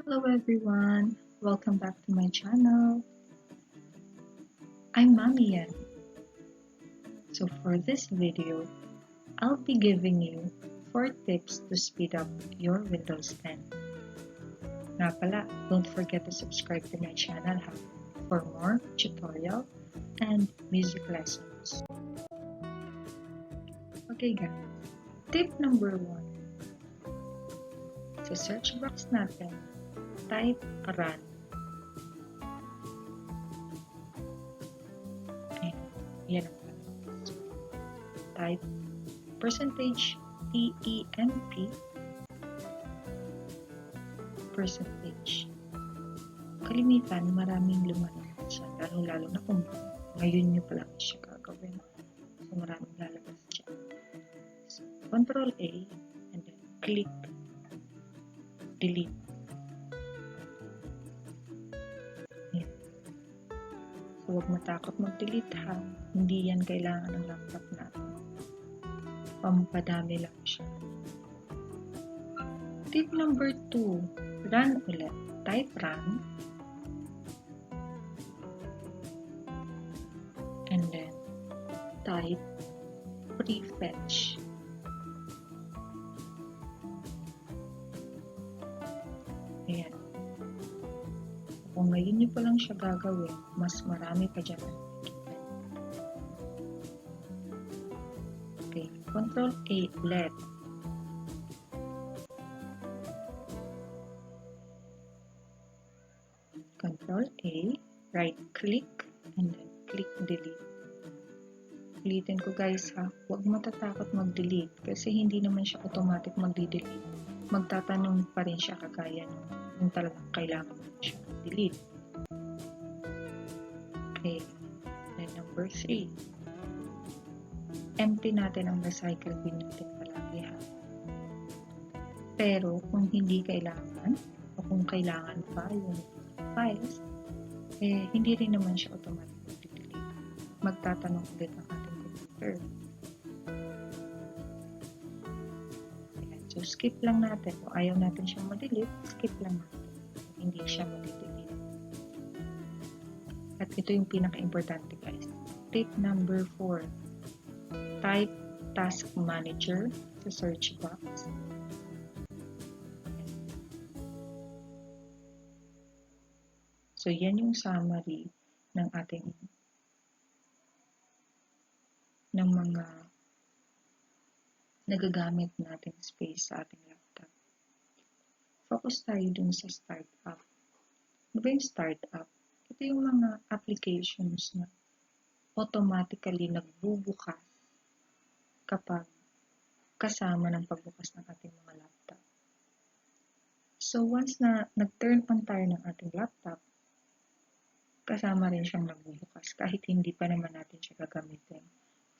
Hello everyone, welcome back to my channel. I'm Mami Yan. So for this video, I'll be giving you 4 tips to speed up your Windows 10. Nga pala, don't forget to subscribe to my channel for more tutorial and music lessons. Okay guys, tip number 1. Sa search box natin, type run. Yan ang type %temp percentage. Kalimitan, maraming lumalabas siya, lalo na kung ngayon nyo pa lang siya gagawin. So, maraming lalabas siya. So, CTRL A and then click delete. So, huwag matakot mag-delete ha. Hindi yan kailangan ng laptop natin. Pampadami lang siya. Tip number 2. Run ulit. Type run. And then, type Prefetch. Ayan. Kung ngayon nyo pa lang siya gagawin, mas marami pa dyan. Okay, CTRL A ulit. CTRL A, right click, and then click delete. Ulitin ko guys ha, huwag matatakot mag-delete kasi hindi naman siya automatic mag-delete. Magtatanong pa rin siya kagaya nung talagang kailangan mo siya delete. Okay, then number 3. Empty natin ang recycle bin natin palagi ha. Pero kung hindi kailangan o kung kailangan pa yung files, hindi rin naman siya automatic mag-delete. Magtatanong ulit ang ating computer. Ayan, so skip lang natin. Kung ayaw natin siyang ma-delete, skip lang natin. Hindi siya ma-delete. At ito yung pinaka-importante guys. Tip number 4. Type Task Manager sa search box. So, yan yung summary ng ating ng mga nagagamit natin space sa ating laptop. Focus tayo dun sa startup. Ano ba yung startup? Ito yung mga applications na automatically nagbubukas kapag kasama ng pagbukas ng ating mga laptop. So, once na nag-turn on tayo ng ating laptop, kasama rin siyang nagbubukas kahit hindi pa naman natin siya gagamitin.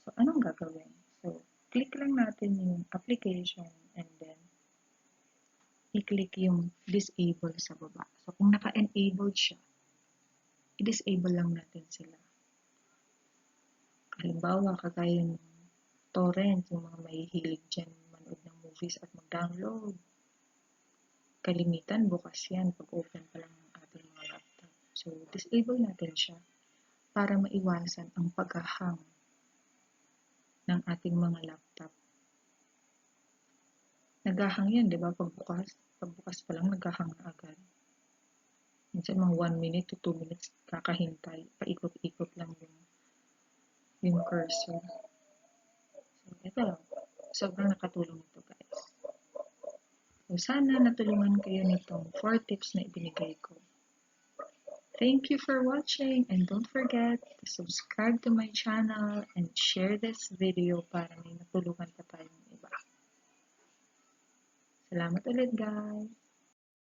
So, anong gagawin? So, click lang natin yung application and then i-click yung disable sa baba. So, kung naka-enabled siya, i-disable lang natin sila. Halimbawa, kagaya ng torrent, yung mga mahihilig dyan manood ng movies at mag-download. Kalimitan, bukas yan pag open pa lang ng ating mga laptop. So, disable natin siya para maiwasan ang paghahang ng ating mga laptop. Naghahang yan, di ba? Pagbukas pa lang, naghahang na agad. Minsan mga 1 minute to 2 minutes kakahintay. Paikot-ikot lang yung cursor. So, ito lang. Sobrang nakatulong ito, guys. So, sana natulungan kayo nitong 4 tips na ibinigay ko. Thank you for watching and don't forget to subscribe to my channel and share this video para may natulungan pa tayong iba. Salamat ulit, guys!